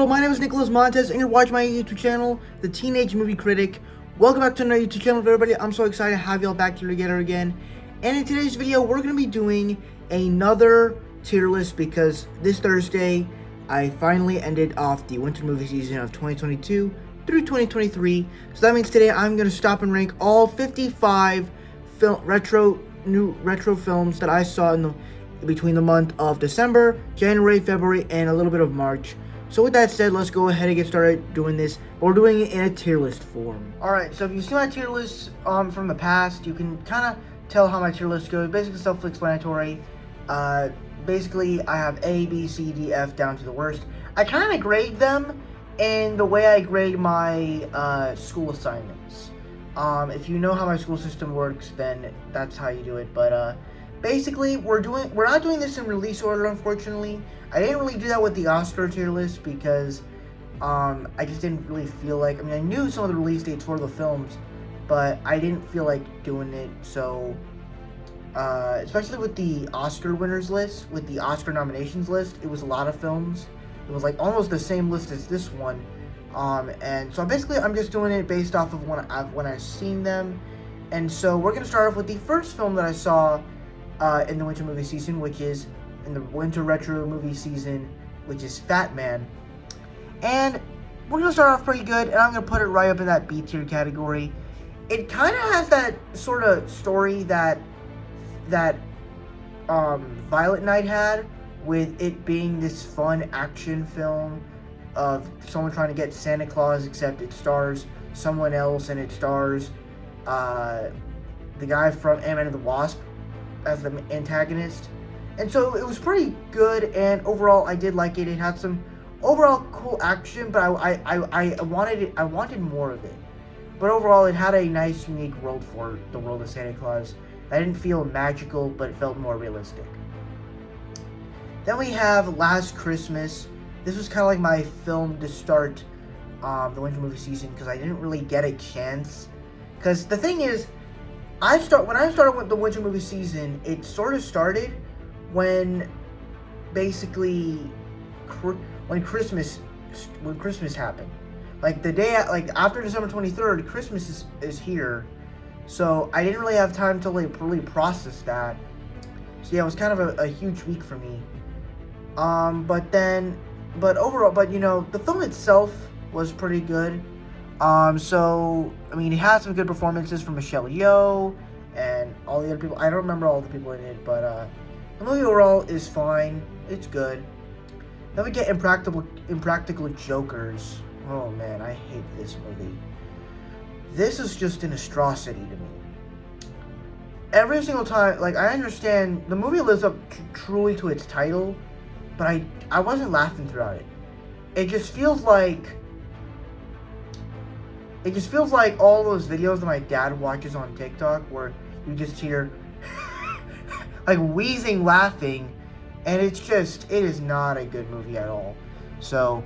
world, my name is Nicholas Montes, and you're watching my YouTube channel, The Teenage Movie Critic. Welcome back to another YouTube channel, everybody. I'm so excited to have y'all back here together again. And in today's video, we're going to be doing another tier list because this Thursday, I finally ended off the winter movie season of 2022 through 2023. So that means today I'm going to stop and rank all 55 new retro films that I saw between the month of December, January, February, and a little bit of March. So with that said, let's go ahead and get started doing this. We're doing it in a tier list form. Alright, so if you see my tier list from the past, you can kind of tell how my tier list goes. Basically self-explanatory. Basically, I have A, B, C, D, F down to the worst. I kind of grade them in the way I grade my school assignments. If you know how my school system works, then that's how you do it. But basically, we're not doing this in release order, unfortunately. I didn't really do that with the Oscar tier list because I just didn't really feel like. I mean, I knew some of the release dates for the films, but I didn't feel like doing it. So, especially with the Oscar winners list, with the Oscar nominations list, it was a lot of films. It was like almost the same list as this one. And so basically, I'm just doing it based off of when I've seen them. And so we're gonna start off with the first film that I saw in the winter movie season, which is in the winter retro movie season, which is Fatman. And we're gonna start off pretty good, and I'm gonna put it right up in that B tier category. It kind of has that sort of story that Violet Night had, with it being this fun action film of someone trying to get Santa Claus, except it stars someone else, and it stars the guy from Ant-Man and the Wasp as the antagonist. And so it was pretty good, and overall I did like it. It had some overall cool action, but I wanted more of it. But overall, it had a nice, unique world for the world of Santa Claus. I didn't feel magical, but it felt more realistic. Then we have Last Christmas. This was kind of like my film to start the winter movie season because I didn't really get a chance. Because the thing is, when I started with the winter movie season, it sort of started when basically when Christmas happened. Like the day, like after December 23rd, Christmas is here. So I didn't really have time to like really process that. So yeah, it was kind of a huge week for me. But overall, you know, the film itself was pretty good. So I mean, it had some good performances from Michelle Yeoh and all the other people. I don't remember all the people in it, but the movie overall is fine. It's good. Then we get Impractical Jokers. Oh man, I hate this movie. This is just an atrocity to me. Every single time, like, I understand the movie lives up truly to its title, but I wasn't laughing throughout it. It just feels like all those videos that my dad watches on TikTok where you just hear like wheezing laughing, and it is not a good movie at all. So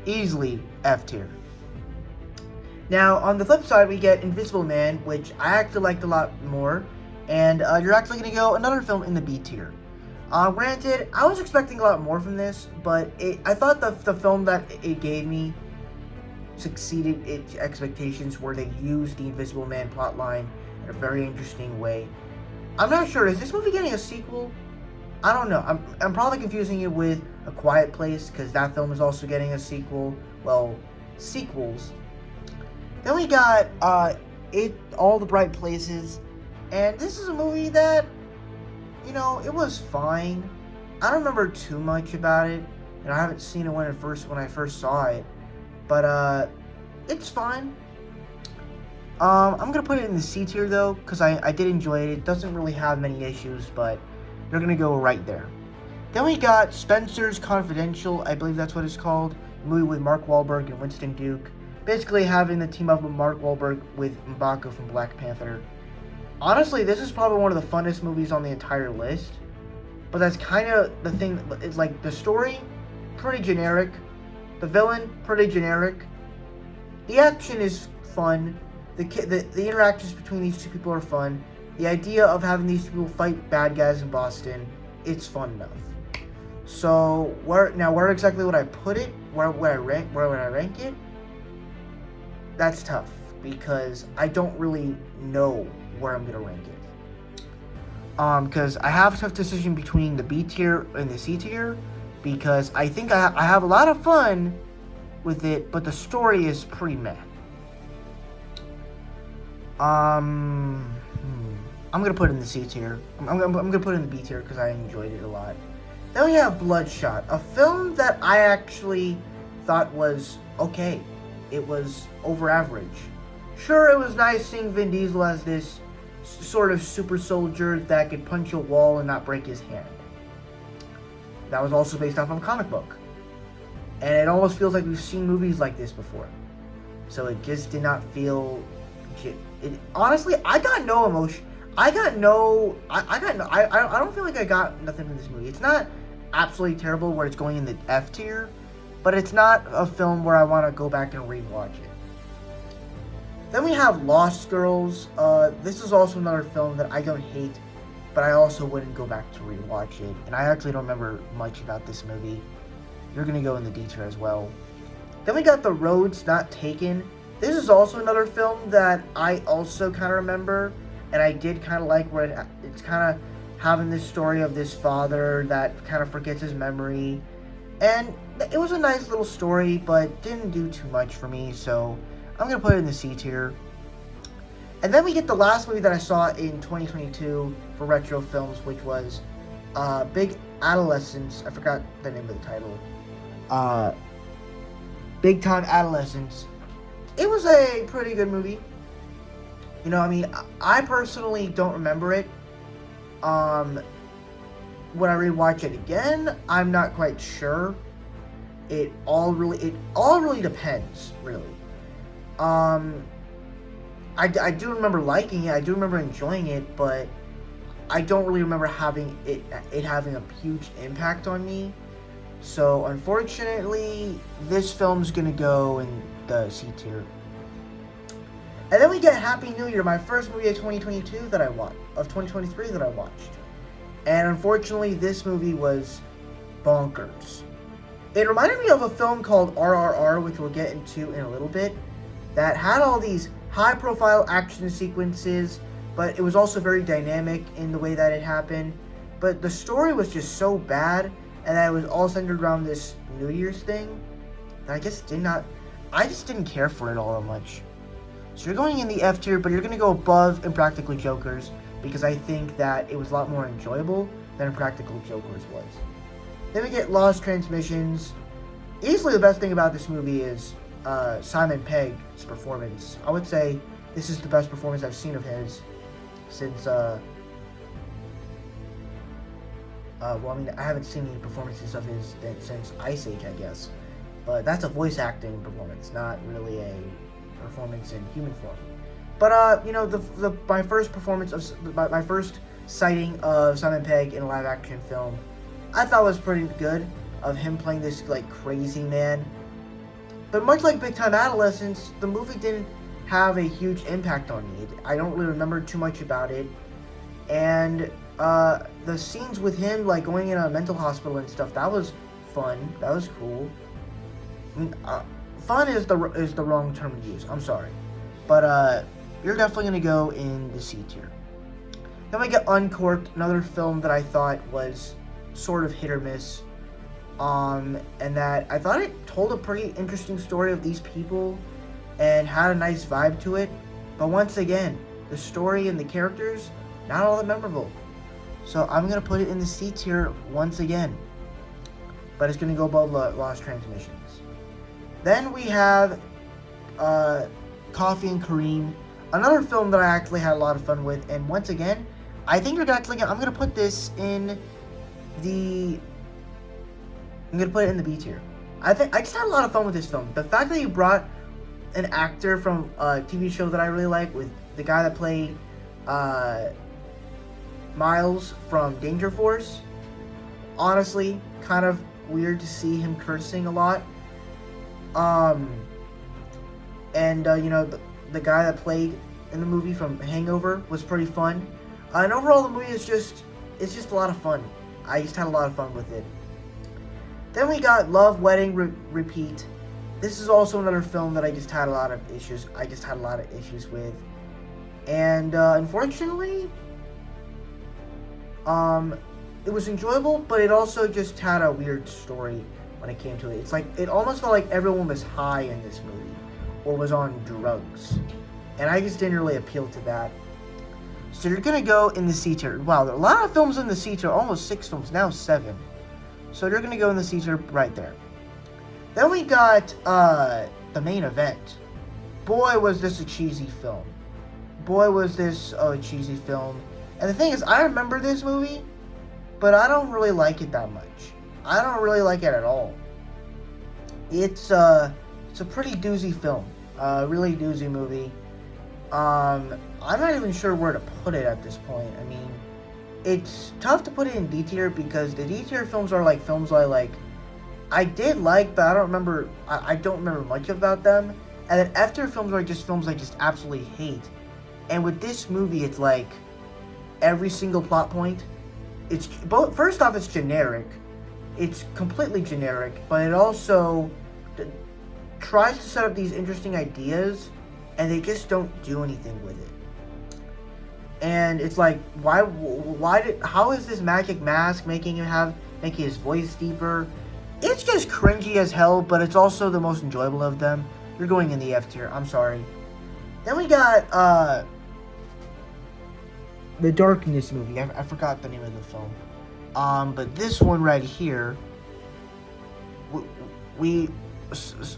easily F tier. Now on the flip side, we get Invisible Man, which I actually liked a lot more, and you're actually going to go another film in the B tier. Granted, I was expecting a lot more from this, but I thought the film that it gave me succeeded its expectations, where they used the Invisible Man plotline in a very interesting way. I'm not sure, is this movie getting a sequel? I don't know. I'm probably confusing it with A Quiet Place, because that film is also getting a sequel. Well, sequels. Then we got All the Bright Places, and this is a movie that, you know, it was fine. I don't remember too much about it, and I haven't seen it when I first saw it, but it's fine. I'm gonna put it in the C tier though, because I did enjoy it. It doesn't really have many issues, but they're gonna go right there. Then we got Spenser Confidential, I believe that's what it's called. A movie with Mark Wahlberg and Winston Duke. Basically having the team up with Mark Wahlberg with M'Baku from Black Panther. Honestly, this is probably one of the funnest movies on the entire list. But that's kind of the thing. It's like the story, pretty generic. The villain, pretty generic. The action is fun. The interactions between these two people are fun. The idea of having these people fight bad guys in Boston, it's fun enough. So where exactly would I put it? Where would I rank it? That's tough because I don't really know where I'm gonna rank it. Because I have a tough decision between the B tier and the C tier, because I think I have a lot of fun with it, but the story is pretty meh. I'm gonna put it in the C tier. I'm gonna put it in the B tier because I enjoyed it a lot. Then we have Bloodshot, a film that I actually thought was okay. It was over average. Sure, it was nice seeing Vin Diesel as this sort of super soldier that could punch a wall and not break his hand. That was also based off of a comic book. And it almost feels like we've seen movies like this before. So it just did not feel... honestly, I got no emotion. I don't feel like I got nothing in this movie. It's not absolutely terrible where it's going in the F tier, but it's not a film where I want to go back and rewatch it. Then we have Lost Girls. This is also another film that I don't hate, but I also wouldn't go back to rewatch it. And I actually don't remember much about this movie. You're going to go in the D tier as well. Then we got The Roads Not Taken. This is also another film that I also kind of remember, and I did kind of like where it's kind of having this story of this father that kind of forgets his memory. And it was a nice little story, but didn't do too much for me, so I'm going to put it in the C tier. And then we get the last movie that I saw in 2022 for retro films, which was Big Adolescence. I forgot the name of the title. Big Time Adolescence. It was a pretty good movie. You know, I mean, I personally don't remember it. Would I rewatch it again? I'm not quite sure. It all really depends, really. I do remember liking it. I do remember enjoying it, but I don't really remember having it having a huge impact on me. So unfortunately, this film's gonna go in the C tier. And then we get Happy New Year, my first movie of 2022 that I watched, of 2023 that I watched. And unfortunately, this movie was bonkers. It reminded me of a film called RRR, which we'll get into in a little bit, that had all these high-profile action sequences, but it was also very dynamic in the way that it happened. But the story was just so bad, and that it was all centered around this New Year's thing, that I just didn't care for it all that much. So you're going in the F tier, but you're going to go above Impractical Jokers, because I think that it was a lot more enjoyable than Impractical Jokers was. Then we get Lost Transmissions. Easily the best thing about this movie is Simon Pegg's performance. I would say this is the best performance I've seen of his since, well, I mean, I haven't seen any performances of his since Ice Age, I guess. But that's a voice acting performance, not really a performance in human form. But, you know, my first performance of, my first sighting of Simon Pegg in a live action film, I thought was pretty good, of him playing this, like, crazy man. But much like Big Time Adolescence, the movie didn't have a huge impact on me. I don't really remember too much about it. And, the scenes with him, like, going in a mental hospital and stuff, that was fun. That was cool. I mean, fun is the wrong term to use. I'm sorry. But, you're definitely going to go in the C tier. Then we get Uncorked, another film that I thought was sort of hit or miss. And that I thought it told a pretty interesting story of these people and had a nice vibe to it. But once again, the story and the characters, not all that memorable. So I'm going to put it in the C tier once again. But it's going to go above Lost Transmissions. Then we have Coffee and Kareem, another film that I actually had a lot of fun with. And once again, I think I'm going to put this in the... I'm going to put it in the B tier. I just had a lot of fun with this film. The fact that you brought an actor from a TV show that I really like, with the guy that played Miles from Danger Force. Honestly, kind of weird to see him cursing a lot. You know, the guy that played in the movie from Hangover was pretty fun. And overall, the movie is just a lot of fun. I just had a lot of fun with it. Then we got Love, Wedding, Repeat. This is also another film that I just had a lot of issues. With, and unfortunately, it was enjoyable, but it also just had a weird story when it came to it. It's like it almost felt like everyone was high in this movie, or was on drugs, and I just didn't really appeal to that. So you're gonna go in the C tier. Wow, there are a lot of films in the C tier. Almost 6 films, now 7. So you're gonna go in the C tier right there. Then we got the main event. Boy, was this a cheesy film. And the thing is, I remember this movie, but I don't really like it that much. I don't really like it at all. It's a pretty doozy film. Really doozy movie. I'm not even sure where to put it at this point. I mean, it's tough to put it in D tier because the D tier films are like films I did like, but I don't remember much about them. And then F tier films are just films I just absolutely hate. And with this movie, it's like every single plot point. It's first off, it's generic. It's completely generic, but it also tries to set up these interesting ideas, and they just don't do anything with it. And it's like, how is this magic mask making his voice deeper? It's just cringy as hell, but it's also the most enjoyable of them. You're going in the F tier. I'm sorry. Then we got the Darkness movie. I forgot the name of the film. But this one right here,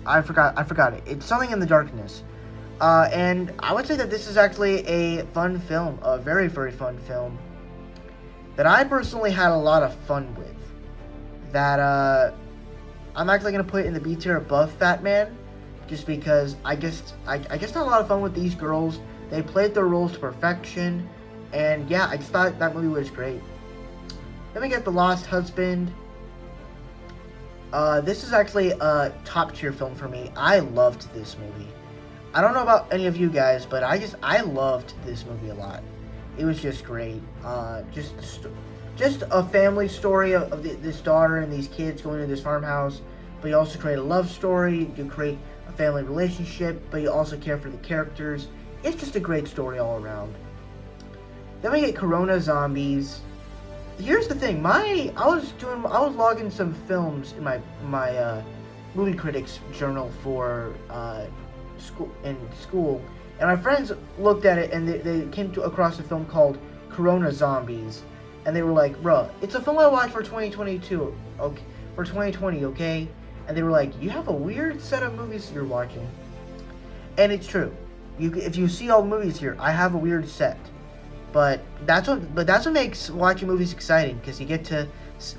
I forgot it. It's something in the darkness. And I would say that this is actually a fun film, a very, very fun film that I personally had a lot of fun with. That I'm actually gonna put in the B tier above Fatman, just because I just had a lot of fun with these girls. They played their roles to perfection, and yeah, I just thought that movie was great. Then we get The Lost Husband. This is actually a top tier film for me. I loved this movie. I don't know about any of you guys, but I loved this movie a lot. It was just great. Just a family story of this daughter and these kids going to this farmhouse, but you also create a love story. You create a family relationship, but you also care for the characters. It's just a great story all around. Then we get Corona Zombies. Here's the thing, I was logging some films in my movie critics journal for school, and my friends looked at it and they came across a film called Corona Zombies, and they were like, "Bruh, it's a film I watched for 2022, okay, for 2020, okay?" And they were like, "You have a weird set of movies you're watching," and it's true. If you see all the movies here, I have a weird set. But that's what makes watching movies exciting, because you get to.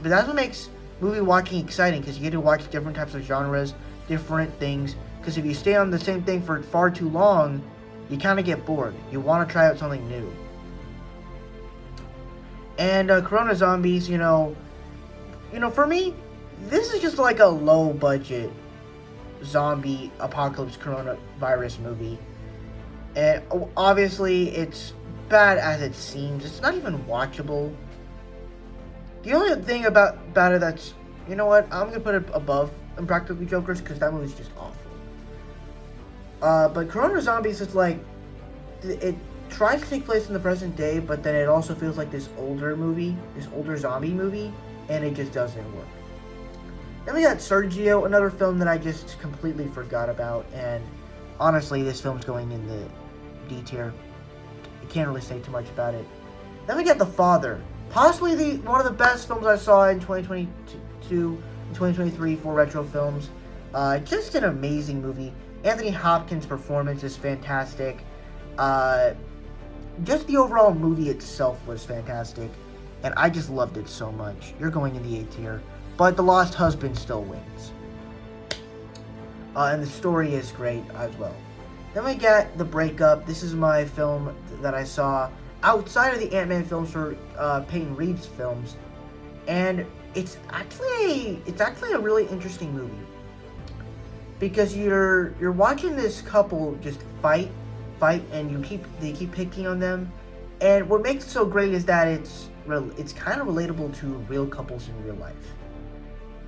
But that's what makes movie watching exciting, because you get to watch different types of genres, different things. Because if you stay on the same thing for far too long, you kind of get bored. You want to try out something new. And Corona Zombies, for me, this is just like a low budget zombie apocalypse coronavirus movie, and obviously it's bad as it seems. It's not even watchable. The only thing about it that's, I'm gonna put it above Impractical Jokers, because that movie's just awful. But Corona Zombies is like, it tries to take place in the present day, but then it also feels like this older zombie movie, and it just doesn't work. Then we got Sergio, another film that I just completely forgot about, and honestly, this film's going in the D tier. Can't really say too much about it. Then we get The Father, possibly one of the best films I saw in 2022 and 2023 for retro films. Just an amazing movie. Anthony Hopkins' performance is fantastic. Just the overall movie itself was fantastic, and I just loved it so much. You're going in the A tier, but The Lost Husband still wins. And the story is great as well. Then we get The Breakup. This is my film that I saw outside of the Ant-Man films for Peyton Reed's films, and it's actually a really interesting movie, because you're watching this couple just fight, and they keep picking on them, and what makes it so great is that it's kind of relatable to real couples in real life.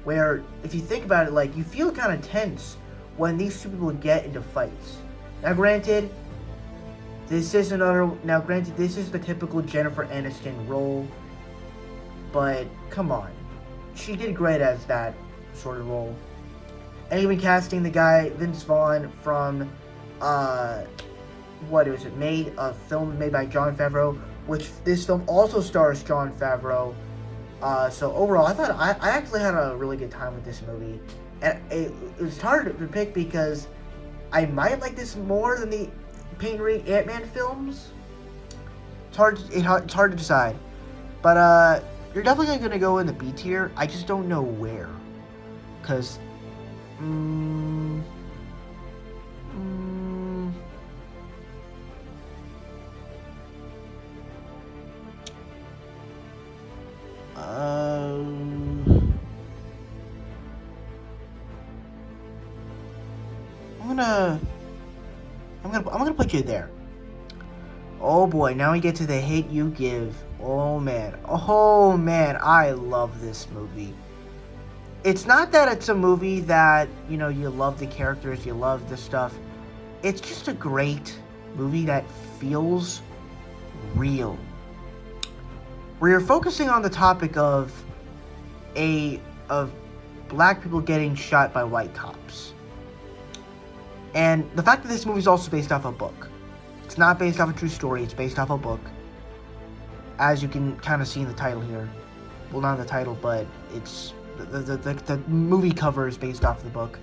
where, if you think about it, like, you feel kind of tense when these two people get into fights. Now, granted, this is the typical Jennifer Aniston role, but come on, she did great as that sort of role. And even casting the guy Vince Vaughn from what was it? Made a film made by Jon Favreau, which this film also stars Jon Favreau. So overall, I actually had a really good time with this movie, and it was hard to pick because I might like this more than the Peyton Reed Ant-Man films. It's hard to decide, but you're definitely gonna go in the B tier. I just don't know where, cause. I'm gonna put you there. Oh boy, now we get to the hate you give. Oh man, I love this movie. It's not that it's a movie that, you know, you love the characters, you love the stuff. It's just a great movie that feels real. Where you're focusing on the topic of black people getting shot by white cops. And the fact that this movie is also based off a book. It's not based off a true story, it's based off a book. As you can kind of see in the title here. Well, not in the title, but it's the movie cover is based off the book.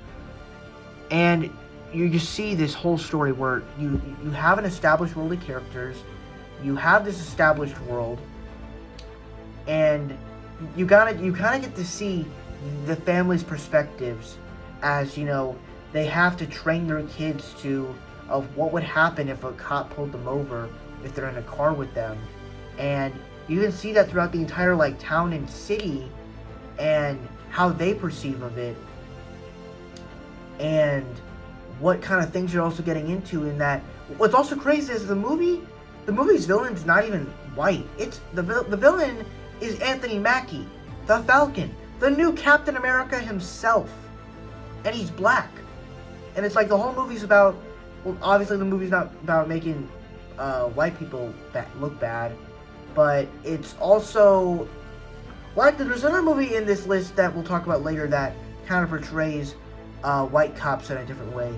And you just see this whole story where you have an established world of characters, you have this established world, and you kind of get to see the family's perspectives as, you know, they have to train their kids of what would happen if a cop pulled them over if they're in a car with them. And you can see that throughout the entire, like, town and city and how they perceive of it. And what kind of things you're also getting into in that. What's also crazy is the movie's villain's not even white. It's the villain is Anthony Mackie, the Falcon, the new Captain America himself. And he's black. And it's like the whole movie's about, well, obviously the movie's not about making white people look bad, but it's also, well, there's another movie in this list that we'll talk about later that kind of portrays white cops in a different way,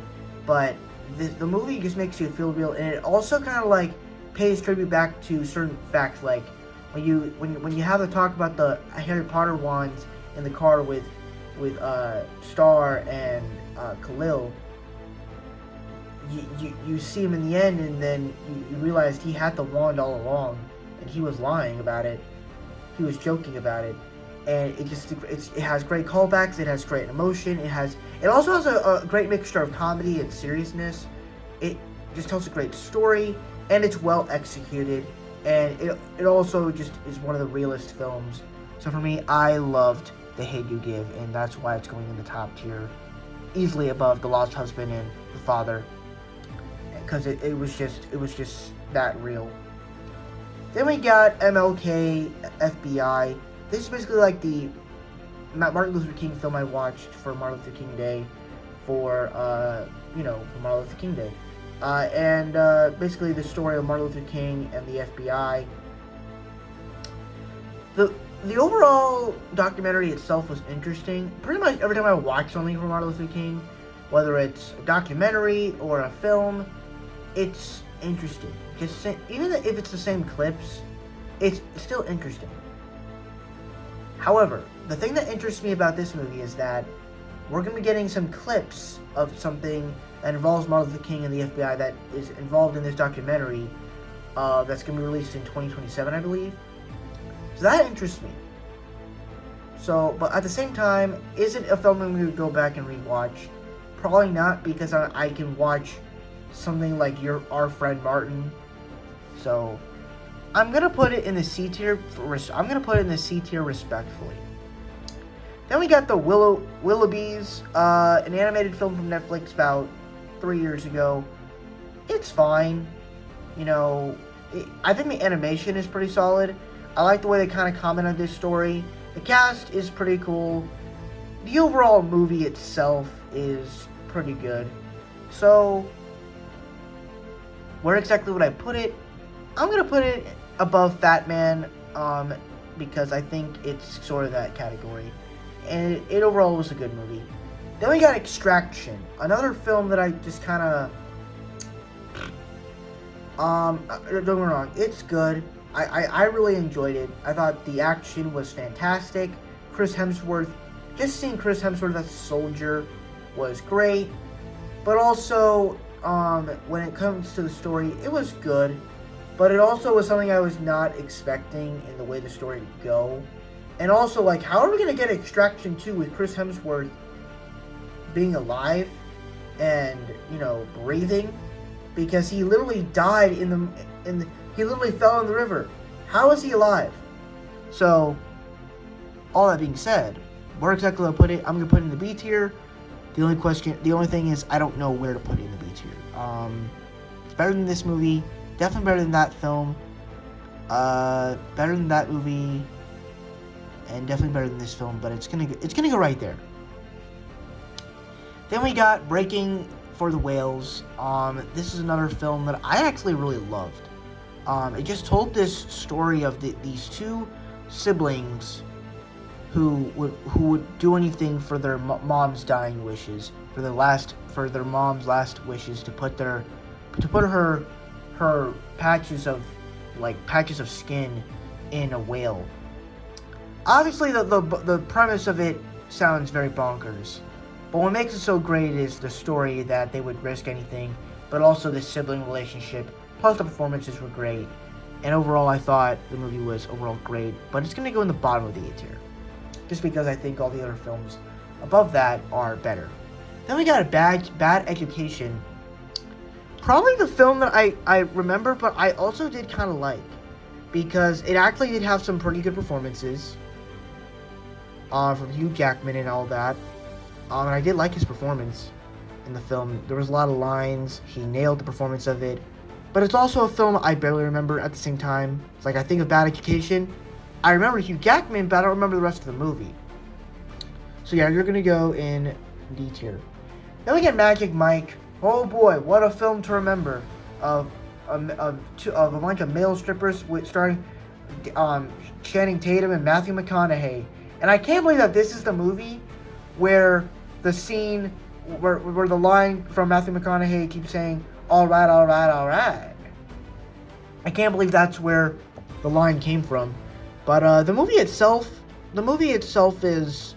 but the movie just makes you feel real, and it also kind of like pays tribute back to certain facts, like when you have to talk about the Harry Potter wands in the car with Star and Khalil. You see him in the end, and then you realize he had the wand all along, and he was lying about it. He was joking about it, and it has great callbacks. It has great emotion. It also has a great mixture of comedy and seriousness. It just tells a great story, and it's well executed, and it also just is one of the realest films. So for me, I loved The Hate You Give, and that's why it's going in the top tier, easily above The Lost Husband and The Father. Because it was just that real. Then we got MLK, FBI. This is basically like the Martin Luther King film I watched for Martin Luther King Day, for Martin Luther King Day, and basically the story of Martin Luther King and the FBI. The overall documentary itself was interesting. Pretty much every time I watch something from Martin Luther King, whether it's a documentary or a film, it's interesting. Just even if it's the same clips, it's still interesting. However, the thing that interests me about this movie is that we're going to be getting some clips of something that involves Martin Luther King and the FBI that is involved in this documentary that's going to be released in 2027, I believe. So that interests me. So, but at the same time, is it a film I'm going to go back and rewatch? Probably not, because I can watch something like Our Friend Martin. So I'm gonna put it in the C tier. I'm gonna put it in the C tier respectfully. Then we got the Willoughbys, an animated film from Netflix about 3 years ago. It's fine, you know. I think the animation is pretty solid. I like the way they kind of comment on this story. The cast is pretty cool. the overall movie itself is pretty good. So, where exactly would I put it? I'm going to put it above Fatman, because I think it's sort of that category. And it overall was a good movie. Then we got Extraction, another film that I just kind of, don't get me wrong, it's good. I really enjoyed it. I thought the action was fantastic. Chris Hemsworth, just seeing Chris Hemsworth as a soldier was great. But also, when it comes to the story, it was good. But it also was something I was not expecting in the way the story would go. And also, like, how are we going to get Extraction 2 with Chris Hemsworth being alive and, you know, breathing? Because he literally died he literally fell in the river. How is he alive? So, all that being said, where exactly I'll put it, I'm going to put it in the B tier. The only thing is, I don't know where to put it in the B tier. It's better than this movie. Definitely better than that film. Better than that movie. And definitely better than this film, but it's gonna go right there. Then we got Breaking for the Whales. This is another film that I actually really loved. It just told this story of these two siblings who would do anything for their mom's dying wishes, for their mom's last wishes, to put her patches of skin in a whale. Obviously, the premise of it sounds very bonkers, but what makes it so great is the story that they would risk anything, but also the sibling relationship, plus the performances were great, and overall I thought the movie was overall great, but it's going to go in the bottom of the A tier, just because I think all the other films above that are better. Then we got a Bad Education, probably the film that I remember, but I also did kind of like, because it actually did have some pretty good performances. From Hugh Jackman and all that. And I did like his performance in the film. There was a lot of lines. He nailed the performance of it. But it's also a film I barely remember at the same time. It's like, I think of Bad Education. I remember Hugh Jackman, but I don't remember the rest of the movie. So yeah, you're going to go in D tier. Then we get Magic Mike. Oh boy, what a film to remember. Of a bunch of male strippers starring Channing Tatum and Matthew McConaughey. And I can't believe that this is the movie where the scene, where the line from Matthew McConaughey keeps saying, all right, all right, all right. I can't believe that's where the line came from. But the movie itself is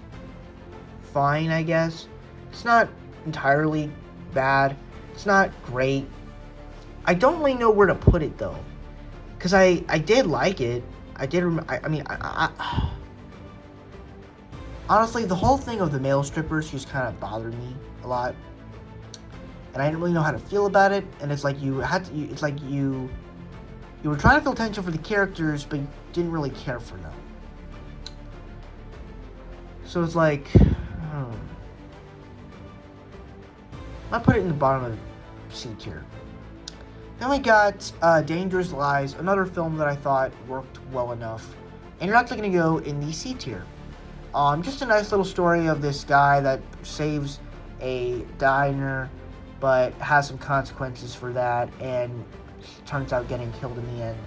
fine, I guess. It's not entirely bad. It's not great. I don't really know where to put it, though. Because I did like it. Honestly, the whole thing of the male strippers just kind of bothered me a lot, and I didn't really know how to feel about it. And it's like you were trying to feel tension for the characters, but you didn't really care for them. So it's like, I put it in the bottom of C tier. Then we got Dangerous Lies, another film that I thought worked well enough, and you're actually going to go in the C tier. Just a nice little story of this guy that saves a diner, but has some consequences for that, and turns out getting killed in the end.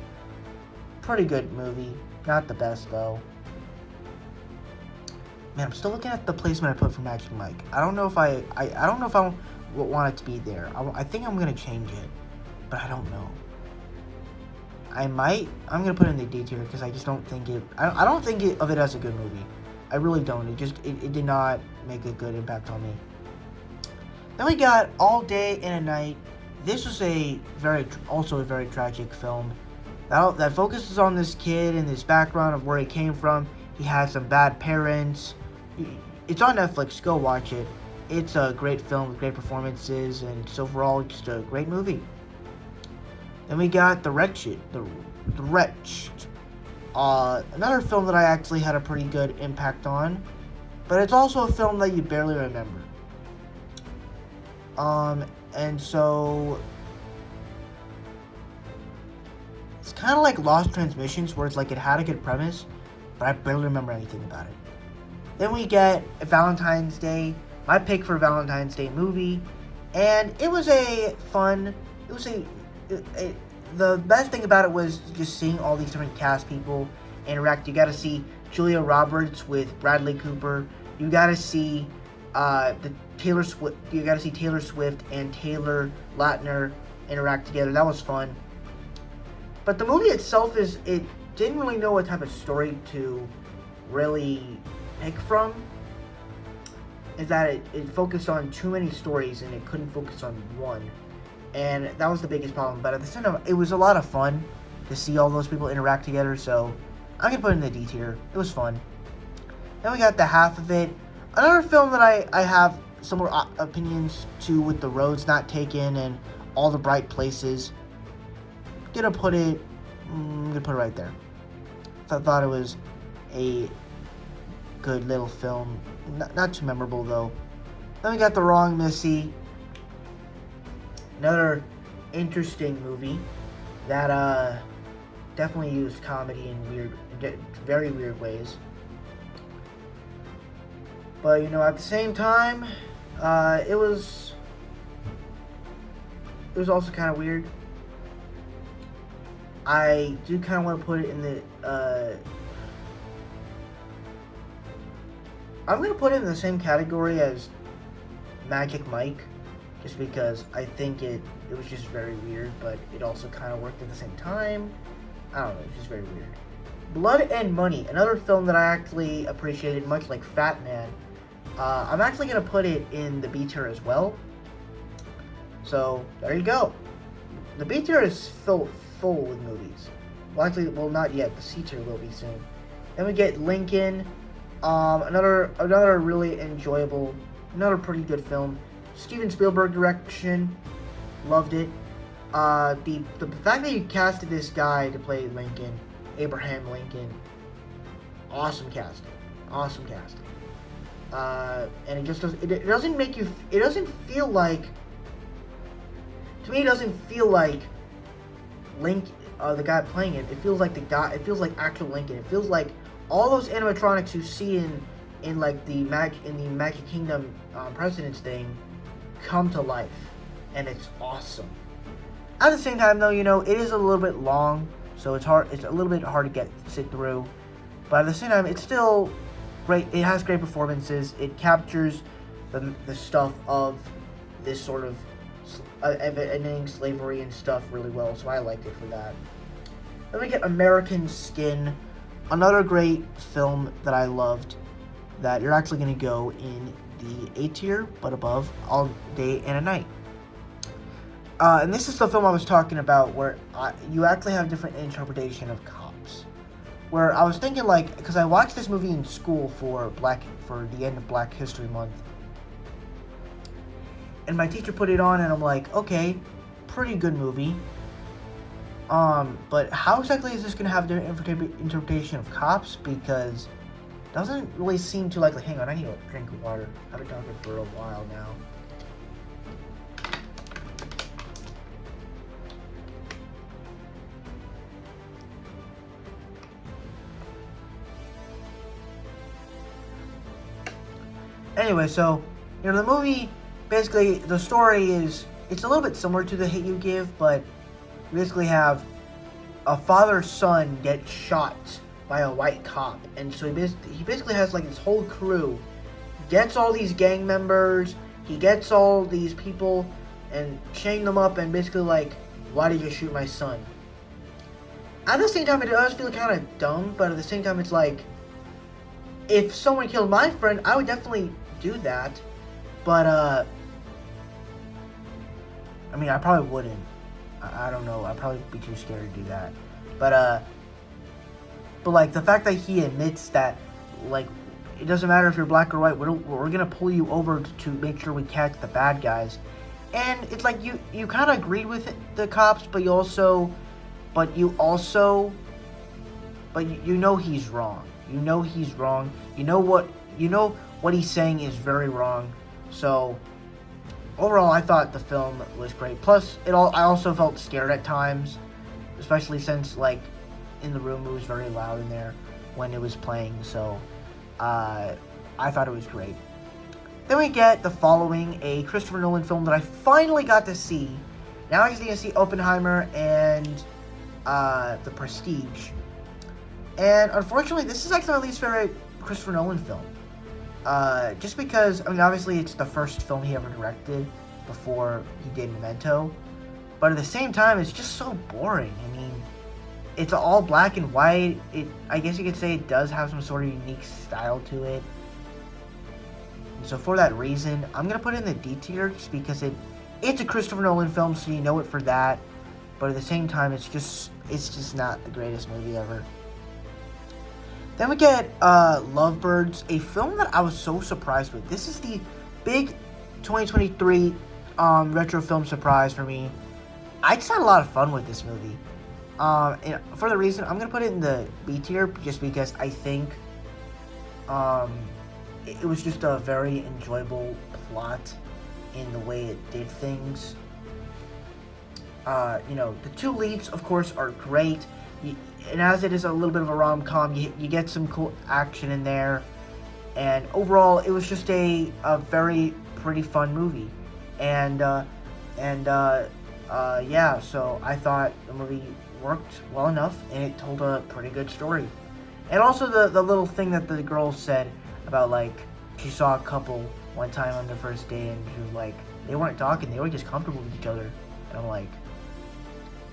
Pretty good movie. Not the best, though. Man, I'm still looking at the placement I put for Magic Mike. I don't know if I want it to be there. I think I'm gonna change it, but I don't know. I'm gonna put it in the D tier because I just don't think it. I don't think of it as a good movie. I really don't. It did not make a good impact on me. Then we got All Day and a Night. This was also a very tragic film that focuses on this kid and his background of where he came from. He had some bad parents. It's on Netflix. Go watch it. It's a great film with great performances, and it's overall just a great movie. Then we got The Wretched. The Wretched. Another film that I actually had a pretty good impact on, but it's also a film that you barely remember. And so it's kind of like Lost Transmissions, where it's like it had a good premise, but I barely remember anything about it. Then we get Valentine's Day, my pick for Valentine's Day movie, and it was a fun. It was the best thing about it was just seeing all these different cast people interact. You got to see Julia Roberts with Bradley Cooper. You got to see the Taylor Swift. You got to see Taylor Swift and Taylor Lautner interact together. That was fun. But the movie itself it didn't really know what type of story to really pick from. Is that it focused on too many stories and it couldn't focus on one. And that was the biggest problem. But at the same time, it was a lot of fun to see all those people interact together. So I'm going to put it in the D tier. It was fun. Then we got the half of it. Another film that I have similar opinions to, with The Roads Not Taken and All the Bright Places. I'm going to put it right there. I thought it was a good little film. Not too memorable, though. Then we got The Wrong Missy. Another interesting movie that definitely used comedy in very weird ways. But, you know, at the same time, it was also kind of weird. I do kind of want to put it in the I'm going to put it in the same category as Magic Mike, just because I think it was just very weird, but it also kind of worked at the same time. I don't know, it's just very weird. Blood and Money, another film that I actually appreciated, much like Fatman. I'm actually going to put it in the B tier as well. So, there you go. The B tier is full with movies. Well, actually, not yet. The C tier will be soon. Then we get Lincoln. Another really enjoyable, another pretty good film. Steven Spielberg direction. Loved it. The fact that you casted this guy to play Lincoln, Abraham Lincoln, awesome casting. And it just doesn't make you. It doesn't feel like. To me, it doesn't feel like the guy playing it. It feels like the guy. It feels like actual Lincoln. It feels like all those animatronics you see in like the Magic Kingdom President's thing come to life, and it's awesome. At the same time, though, you know, it is a little bit long, so it's hard. It's a little bit hard to sit through, but at the same time, it's still great. It has great performances. It captures the stuff of this sort of ending slavery and stuff really well, so I liked it for that. Then we get American Skin, another great film that I loved, that you're actually going to go in the A tier, but above All Day and a Night. And this is the film I was talking about, where you actually have a different interpretation of cops. Where I was thinking, like, because I watched this movie in school for the end of Black History Month, and my teacher put it on, and I'm like, okay, pretty good movie. But how exactly is this going to have a different interpretation of cops? Because it doesn't really seem to like, hang on, I need a drink of water. I've been talking for a while now. Anyway, so, you know, the movie, basically, the story is, it's a little bit similar to The Hate U Give, but you basically have a father-son get shot by a white cop, and so he basically has, like, his whole crew, gets all these gang members, he gets all these people, and chain them up, and basically, like, why did you shoot my son? At the same time, it does feel kind of dumb, but at the same time, it's like, if someone killed my friend, I would definitely do that, but, I mean, I probably wouldn't. I don't know, I'd probably be too scared to do that, but like, the fact that he admits that, like, it doesn't matter if you're black or white, we're gonna pull you over to make sure we catch the bad guys, and it's like, you kind of agreed with the cops, but you know he's wrong. You know he's wrong. You know what he's saying is very wrong. So overall, I thought the film was great. Plus, I also felt scared at times, especially since, like, in the room it was very loud in there when it was playing. So I thought it was great. Then we get the following, a Christopher Nolan film that I finally got to see. Now I just need to see Oppenheimer and The Prestige. And unfortunately, this is actually my least favorite Christopher Nolan film. Just because, I mean, obviously it's the first film he ever directed before he did Memento. But at the same time, it's just so boring. I mean, it's all black and white. I guess you could say it does have some sort of unique style to it. And so for that reason, I'm going to put it in the D tier just because it's a Christopher Nolan film, so you know it for that. But at the same time, it's just not the greatest movie ever. Then we get Lovebirds, a film that I was so surprised with. This is the big 2023 retro film surprise for me. I just had a lot of fun with this movie. And for the reason, I'm going to put it in the B tier just because I think it was just a very enjoyable plot in the way it did things. The two leads, of course, are great. And as it is a little bit of a rom-com, you get some cool action in there. And overall, it was just a very pretty fun movie. Yeah, so I thought the movie worked well enough, and it told a pretty good story. And also the little thing that the girl said about, like, she saw a couple one time on their first day, and she was like, they weren't talking, they were just comfortable with each other. And I'm like,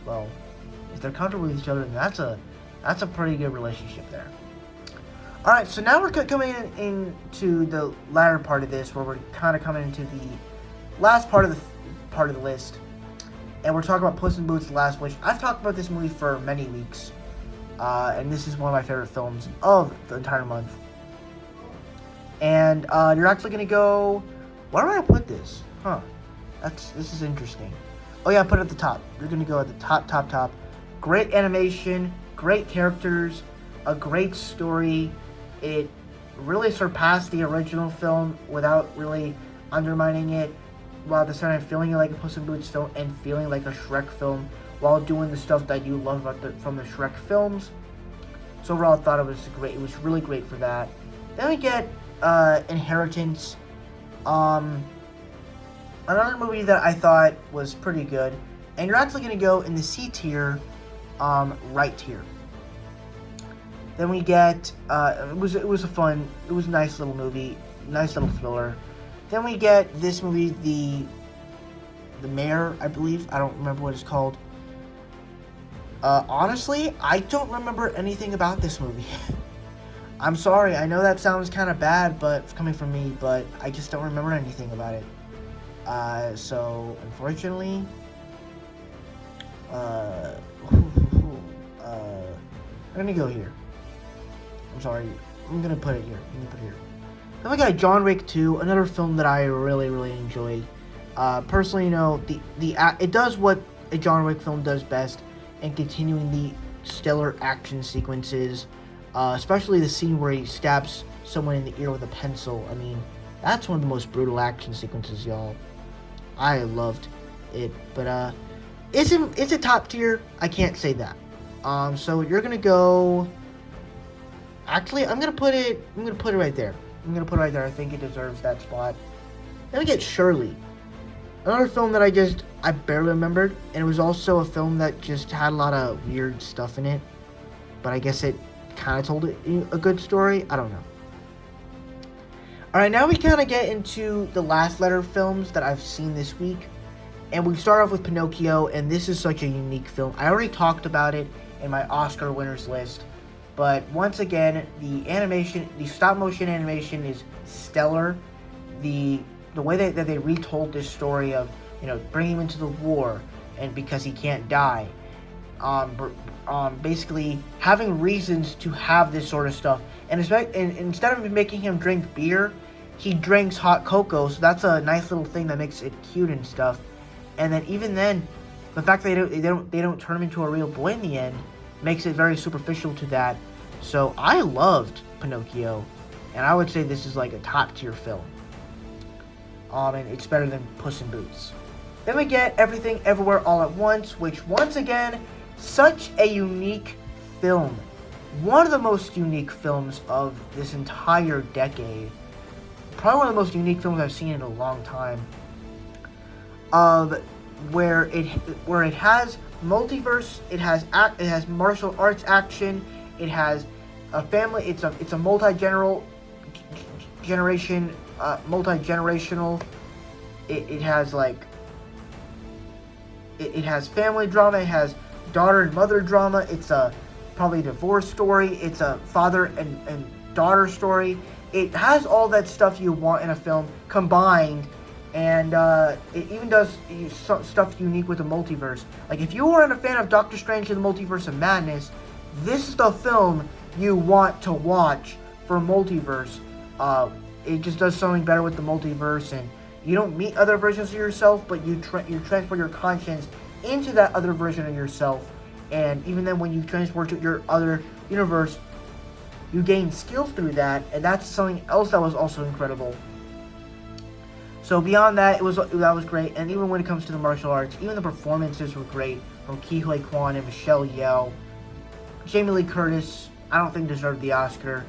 well, if they're comfortable with each other, then that's a pretty good relationship there. Alright, so now we're coming into the latter part of this, where we're kind of coming into the last part of the list. And we're talking about Puss in Boots: The Last Wish. I've talked about this movie for many weeks. And this is one of my favorite films of the entire month. And you're actually going to go... Where do I put this? Huh. This is interesting. Oh yeah, put it at the top. You're going to go at the top. Great animation, great characters, a great story. It really surpassed the original film without really undermining it, while at the same time feeling like a Puss in Boots film and feeling like a Shrek film, while doing the stuff that you love from the Shrek films. So overall, I thought it was great. It was really great for that. Then we get Inheritance. Another movie that I thought was pretty good. And you're actually going to go in the C tier, right tier. Then we get, it was a nice little movie, nice little thriller. Then we get this movie, The Mayor, I believe. I don't remember what it's called. Honestly, I don't remember anything about this movie. I'm sorry, I know that sounds kind of bad, but coming from me, but I just don't remember anything about it. So, unfortunately, I'm gonna go here. I'm sorry, I'm gonna put it here. Then we got John Wick 2, another film that I really, really enjoyed. Personally, it does what a John Wick film does best, and continuing the stellar action sequences, especially the scene where he stabs someone in the ear with a pencil. I mean, that's one of the most brutal action sequences, y'all. I loved it, but it's a top tier. I can't say that. So you're gonna go. Actually, I'm gonna put it right there. I think it deserves that spot. Then we get Shirley, another film that I barely remembered, and it was also a film that just had a lot of weird stuff in it. But I guess it kind of told a good story. I don't know. Alright, now we kind of get into the last letter films that I've seen this week. And we start off with Pinocchio, and this is such a unique film. I already talked about it in my Oscar winners list. But once again, the stop motion animation is stellar. The way that they retold this story of, bringing him into the war, and because he can't die. Basically having reasons to have this sort of stuff. And instead of making him drink beer, he drinks hot cocoa. So that's a nice little thing that makes it cute and stuff. And then even then, the fact that they don't turn him into a real boy in the end makes it very superficial to that. So I loved Pinocchio, and I would say this is like a top tier film. And it's better than Puss in Boots. Then we get Everything Everywhere All at Once, which once again, such a unique film. One of the most unique films of this entire decade. probably one of the most unique films I've seen in a long time. Of where it has multiverse, it has martial arts action, it has a family. It's a multi-generational. It has like it has family drama. It has daughter and mother drama. It's probably a divorce story. It's a father and daughter story. It has all that stuff you want in a film combined, and it even does stuff unique with the multiverse. Like, if you weren't a fan of Doctor Strange in the Multiverse of Madness, this is the film you want to watch for multiverse. It just does something better with the multiverse, and you don't meet other versions of yourself, but you transport your conscience into that other version of yourself. And even then, when you transport to your other universe, you gain skills through that, and that's something else that was also incredible. So beyond that, that was great. And even when it comes to the martial arts, even the performances were great from Ke Huy Quan and Michelle Yeoh. Jamie Lee Curtis, I don't think deserved the Oscar,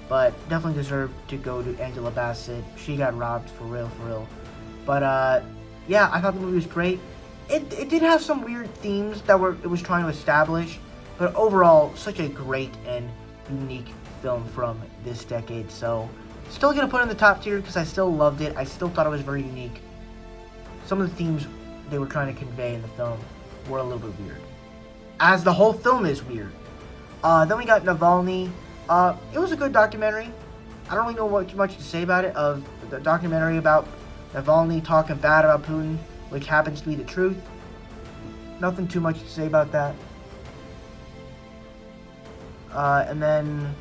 but definitely deserved to go to Angela Bassett. She got robbed for real. But yeah, I thought the movie was great. It did have some weird themes that it was trying to establish, but overall, such a great and unique film from this decade. So still gonna put it in the top tier because I still loved it. I still thought it was very unique. Some of the themes they were trying to convey in the film were a little bit weird, as the whole film is weird. Then we got Navalny. It was a good documentary. I don't really know much to say about it. Of the documentary about Navalny talking bad about Putin, which happens to be the truth. Nothing too much to say about that. And then,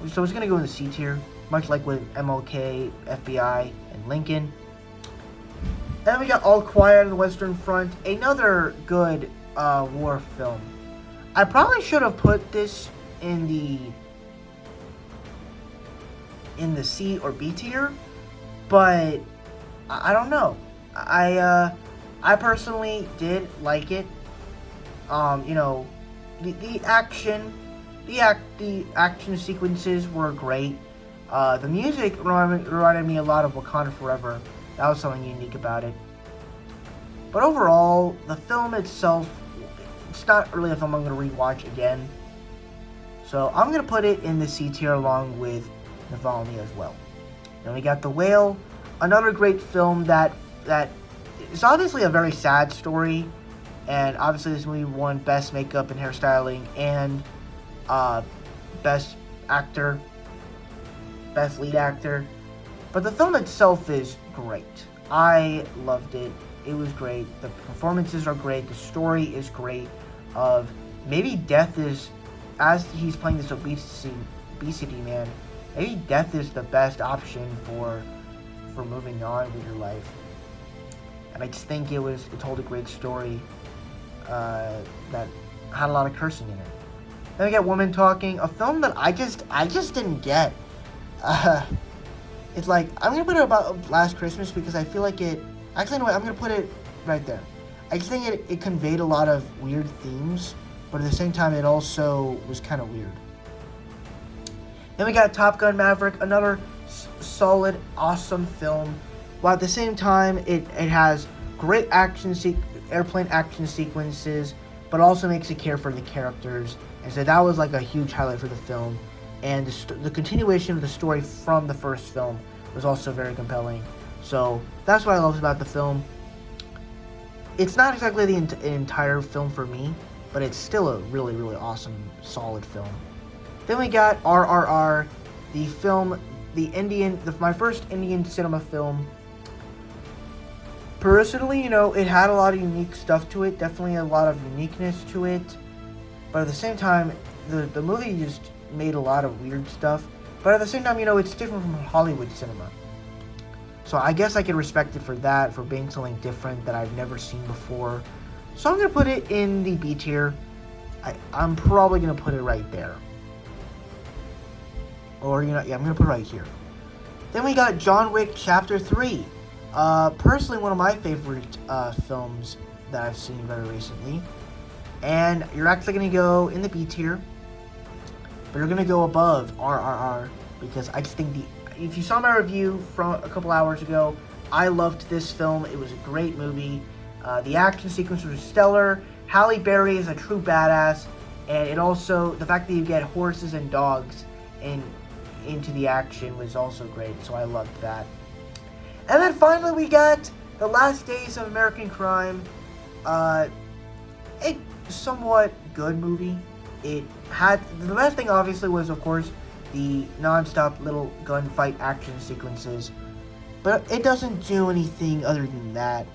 so it's gonna go in the C tier, much like with MLK, FBI, and Lincoln. Then we got All Quiet on the Western Front, another good war film. I probably should have put this in the C or B tier, but I don't know. I personally did like it. You know, the action sequences were great. The music reminded me a lot of Wakanda Forever. That was something unique about it. But overall, the film itself, it's not really a film I'm going to rewatch again. So I'm going to put it in the C tier along with Navalny as well. Then we got The Whale, another great film that is obviously a very sad story. And obviously this movie won Best Makeup and Hairstyling and Best Actor, Best Lead Actor. But the film itself is great. I loved it. It was great. The performances are great. The story is great. Of maybe death is, as he's playing this obesity man, maybe death is the best option for moving on with your life. And I just think it told a great story that had a lot of cursing in it. Then we got Woman Talking, a film that I just didn't get. It's like, I'm gonna put it about Last Christmas because I feel like it. Actually, no, I'm gonna put it right there. I just think it conveyed a lot of weird themes, but at the same time, it also was kind of weird. Then we got Top Gun Maverick, another solid, awesome film. While at the same time, it has great airplane action sequences, but also makes you care for the characters. And so that was like a huge highlight for the film. And the continuation of the story from the first film was also very compelling. So that's what I loved about the film. It's not exactly the entire film for me, but it's still a really, really awesome, solid film. Then we got RRR, the film, my first Indian cinema film. Personally, you know, it had a lot of unique stuff to it, definitely a lot of uniqueness to it. But at the same time, the movie just made a lot of weird stuff. But at the same time, you know, it's different from Hollywood cinema. So I guess I can respect it for that, for being something different that I've never seen before. So I'm going to put it in the B tier. I'm probably going to put it right there. Or, you know, yeah, I'm going to put it right here. Then we got John Wick Chapter 3. Personally, one of my favorite films that I've seen very recently. And you're actually going to go in the B tier. But you're going to go above RRR. Because I just think if you saw my review from a couple hours ago, I loved this film. It was a great movie. The action sequence was stellar. Halle Berry is a true badass, and it also, the fact that you get horses and dogs into the action was also great, so I loved that. And then finally we got The Last Days of American Crime. A somewhat good movie. It had, the best thing obviously was, of course, the non-stop little gunfight action sequences, but it doesn't do anything other than that.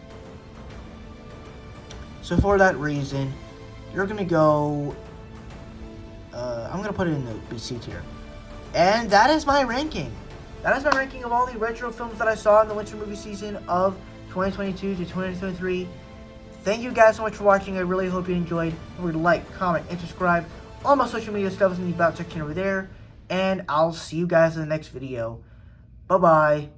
So for that reason, you're gonna go, I'm gonna put it in the BC tier. And that is my ranking. That is my ranking of all the retro films that I saw in the winter movie season of 2022 to 2023. Thank you guys so much for watching. I really hope you enjoyed. Remember to like, comment, and subscribe. All my social media stuff is in the about section over there. And I'll see you guys in the next video. Bye-bye.